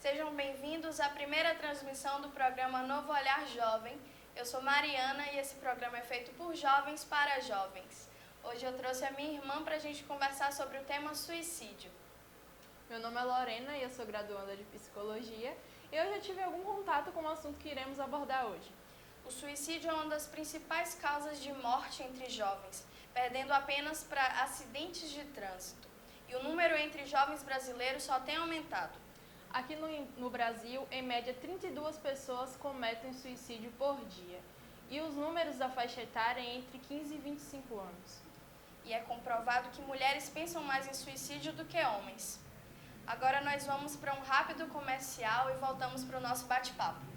Sejam bem-vindos à primeira transmissão do programa Novo Olhar Jovem. Eu sou Mariana e esse programa é feito por jovens para jovens. Hoje eu trouxe a minha irmã para a gente conversar sobre o tema suicídio. Meu nome é Lorena e eu sou graduanda de Psicologia e eu já tive algum contato com o assunto que iremos abordar hoje. O suicídio é uma das principais causas de morte entre jovens, perdendo apenas para acidentes de trânsito. E o número entre jovens brasileiros só tem aumentado. Aqui no Brasil, em média, 32 pessoas cometem suicídio por dia. E os números da faixa etária é entre 15 e 25 anos. E é comprovado que mulheres pensam mais em suicídio do que homens. Agora nós vamos para um rápido comercial e voltamos para o nosso bate-papo.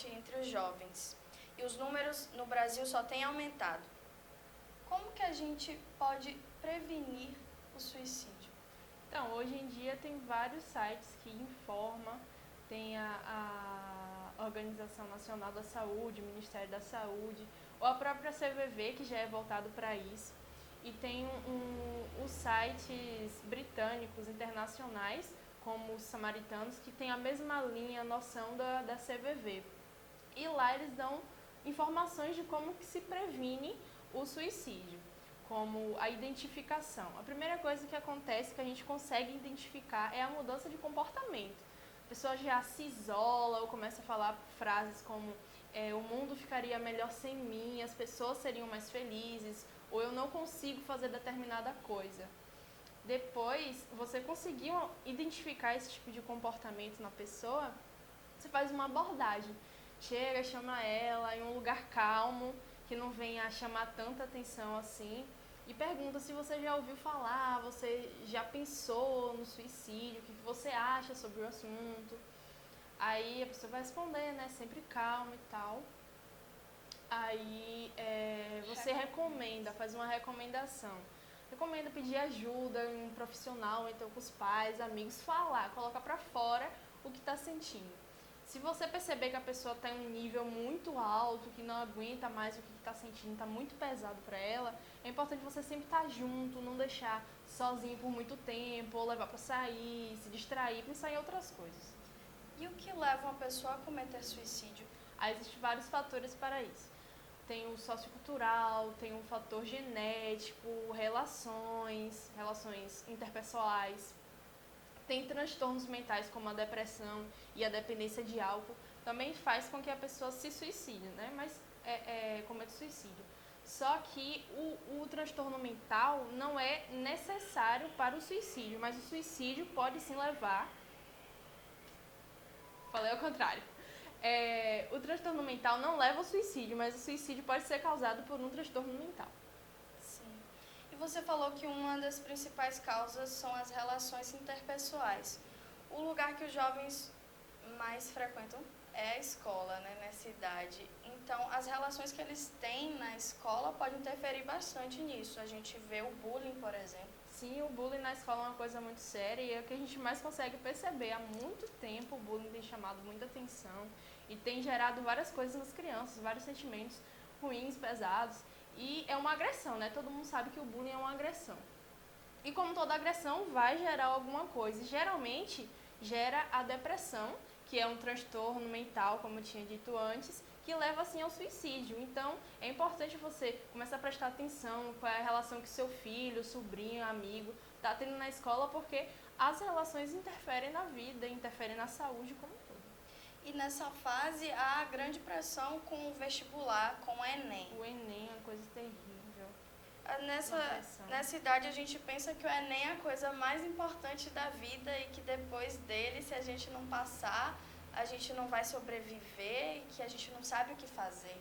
Entre os jovens, e os números no Brasil só têm aumentado. Como que a gente pode prevenir o suicídio? Então, hoje em dia tem vários sites que informam, tem a Organização Nacional da Saúde, o Ministério da Saúde, ou a própria CVV, que já é voltado para isso, e tem os sites britânicos, internacionais, como os Samaritanos, que tem a mesma linha, a noção da CVV. E lá eles dão informações de como que se previne o suicídio, como a identificação. A primeira coisa que acontece, que a gente consegue identificar, é a mudança de comportamento. A pessoa já se isola ou começa a falar frases como o mundo ficaria melhor sem mim, as pessoas seriam mais felizes, ou eu não consigo fazer determinada coisa. Depois, você conseguiu identificar esse tipo de comportamento na pessoa, você faz uma abordagem. Chega, chama ela em um lugar calmo, que não venha a chamar tanta atenção assim, e pergunta se você já ouviu falar, você já pensou no suicídio, o que você acha sobre o assunto. Aí a pessoa vai responder, né, sempre calma e tal. Aí você recomenda, faz uma recomendação. Recomenda pedir ajuda em um profissional, então com os pais, amigos, falar, colocar pra fora o que está sentindo. Se você perceber que a pessoa está em um nível muito alto, que não aguenta mais o que está sentindo, está muito pesado para ela, é importante você sempre estar junto, não deixar sozinho por muito tempo, ou levar para sair, se distrair, pensar em outras coisas. E o que leva uma pessoa a cometer suicídio? Aí existem vários fatores para isso. Tem o sociocultural, tem o fator genético, relações interpessoais. Tem transtornos mentais como a depressão e a dependência de álcool, também faz com que a pessoa se suicide, né? Mas cometa suicídio. Só que o transtorno mental não é necessário para o suicídio, mas o suicídio pode sim levar... Falei ao contrário. O transtorno mental não leva ao suicídio, mas o suicídio pode ser causado por um transtorno mental. E você falou que uma das principais causas são as relações interpessoais. O lugar que os jovens mais frequentam é a escola, né, nessa idade. Então, as relações que eles têm na escola podem interferir bastante nisso. A gente vê o bullying, por exemplo. Sim, o bullying na escola é uma coisa muito séria e é o que a gente mais consegue perceber. Há muito tempo o bullying tem chamado muita atenção e tem gerado várias coisas nas crianças, vários sentimentos ruins, pesados. E é uma agressão, né? Todo mundo sabe que o bullying é uma agressão. E como toda agressão, vai gerar alguma coisa. E geralmente, gera a depressão, que é um transtorno mental, como eu tinha dito antes, que leva, assim, ao suicídio. Então, é importante você começar a prestar atenção qual é a relação que seu filho, sobrinho, amigo está tendo na escola, porque as relações interferem na vida, interferem na saúde como um todo. E nessa fase há grande pressão com o vestibular, com o Enem. O Enem é uma coisa terrível. Nessa idade a gente pensa que o Enem é a coisa mais importante da vida e que depois dele, se a gente não passar, a gente não vai sobreviver e que a gente não sabe o que fazer.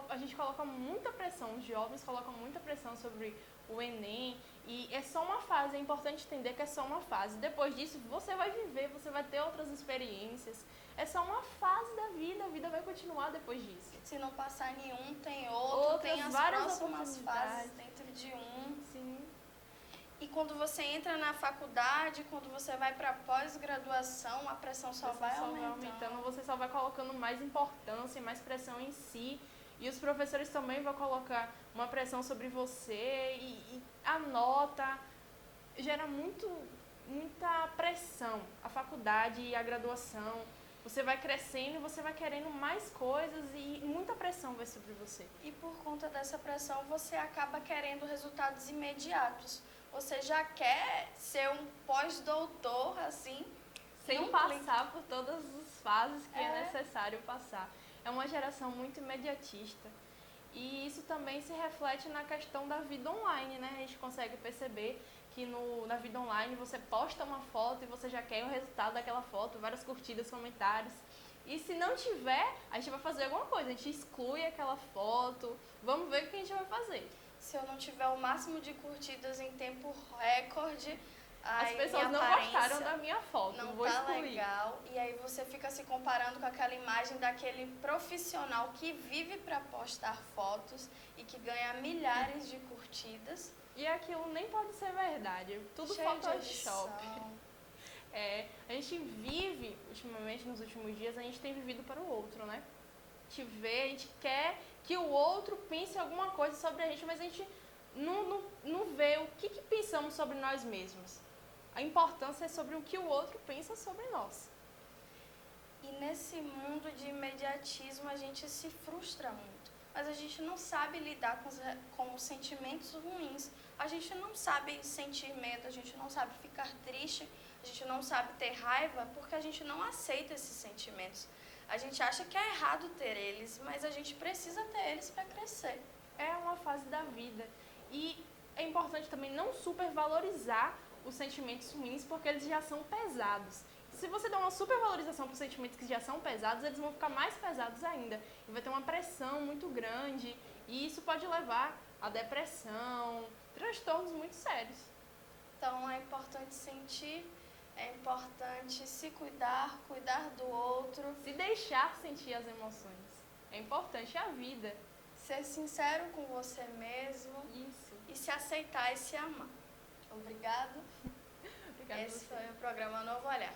A gente coloca muita pressão, os jovens colocam muita pressão sobre o Enem, e é só uma fase, é importante entender que é só uma fase. Depois disso, você vai viver, você vai ter outras experiências. É só uma fase da vida, a vida vai continuar depois disso. Se não passar nenhum, tem outro, tem as várias próximas fases dentro de um. Sim. E quando você entra na faculdade, quando você vai para pós-graduação, a pressão só vai aumentando. Você só vai colocando mais importância, mais pressão em si. E os professores também vão colocar uma pressão sobre você e a nota gera muita pressão. A faculdade e a graduação, você vai crescendo e você vai querendo mais coisas e muita pressão vai sobre você. E por conta dessa pressão, você acaba querendo resultados imediatos. Você já quer ser um pós-doutor, assim, sem passar por todas as fases que é necessário passar. É uma geração muito imediatista. E isso também se reflete na questão da vida online, né? A gente consegue perceber que na vida online você posta uma foto e você já quer o resultado daquela foto, várias curtidas, comentários. E se não tiver, a gente vai fazer alguma coisa, a gente exclui aquela foto, vamos ver o que a gente vai fazer. Se eu não tiver o máximo de curtidas em tempo recorde, as pessoas não gostaram da minha foto, não vou tá excluir. Legal. E aí você fica se comparando com aquela imagem daquele profissional que vive para postar fotos e que ganha milhares de curtidas. E aquilo nem pode ser verdade, tudo Photoshop. A gente vive, ultimamente, nos últimos dias, a gente tem vivido para o outro, né? A gente quer que o outro pense alguma coisa sobre a gente, mas a gente não vê o que pensamos sobre nós mesmos. A importância é sobre o que o outro pensa sobre nós. E nesse mundo de imediatismo a gente se frustra muito, mas a gente não sabe lidar com os sentimentos ruins. A gente não sabe sentir medo, a gente não sabe ficar triste, a gente não sabe ter raiva porque a gente não aceita esses sentimentos. A gente acha que é errado ter eles, mas a gente precisa ter eles para crescer. É uma fase da vida. E é importante também não supervalorizar os sentimentos ruins, porque eles já são pesados. Se você der uma supervalorização para os sentimentos que já são pesados, eles vão ficar mais pesados ainda. E vai ter uma pressão muito grande. E isso pode levar a depressão, transtornos muito sérios. Então é importante sentir, é importante se cuidar do outro. Se deixar sentir as emoções. É importante a vida. Ser sincero com você mesmo. Isso. E se aceitar e se amar. Obrigado. Obrigada. Esse foi o programa Novo Olhar.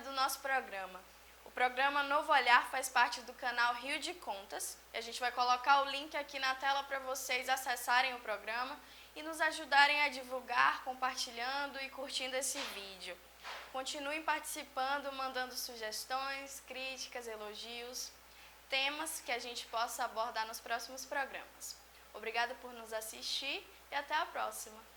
Do nosso programa. O programa Novo Olhar faz parte do canal Rio de Contas e a gente vai colocar o link aqui na tela para vocês acessarem o programa e nos ajudarem a divulgar, compartilhando e curtindo esse vídeo. Continuem participando, mandando sugestões, críticas, elogios, temas que a gente possa abordar nos próximos programas. Obrigada por nos assistir e até a próxima!